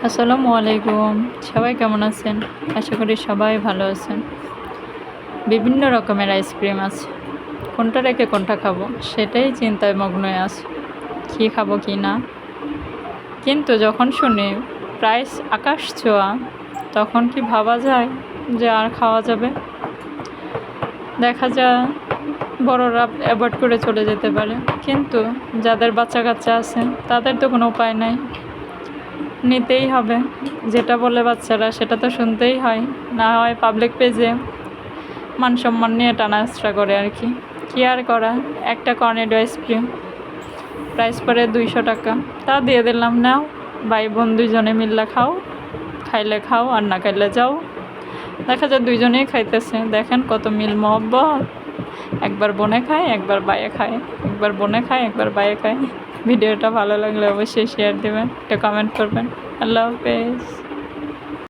আসসালামু আলাইকুম। সবাই কেমন আছেন? আশা করি সবাই ভালো আছেন। বিভিন্ন রকমের আইসক্রিম আছে। কোনটা রেখে কোনটা খাবো সেটাই চিন্তায় মগ্ন হয়ে আছি। কী খাবো কি না। কিন্তু যখন শুনি প্রাইস আকাশ ছোঁয়া, তখন কি ভাবা যায় যে আর খাওয়া যাবে? দেখা যায় বড়রা অ্যাভয়েড করে চলে যেতে পারে, কিন্তু যাদের বাচ্চা কাচ্চা আছে তাদের তো কোনো উপায় নাই, নিতেই হবে। যেটা বলে বাচ্চারা সেটা তো শুনতেই হয়, না হয় পাবলিক পেজে মান সম্মান নিয়ে টানাহেঁচড়া করে আর কি। কী আর করা, একটা কর্নেডো আইসক্রিম প্রাইস পড়ে 200 টাকা, তা দিয়ে দিলাম, নাও ভাই বোন দুইজনে মিল্লা খাও, খাইলে খাও আর না খাইলে যাও। দেখা যায় দুইজনেই খাইতেছে, দেখেন কত মিল মহব্বত। একবার বোনে খায়, একবার বাইয়ে খায়, একবার বোনে খায়, একবার বাইয়ে খায়। ভিডিওটা ভালো লাগলে অবশ্যই শেয়ার দেবেন, একটা কমেন্ট করবেন। আল্লাহ হাফেজ।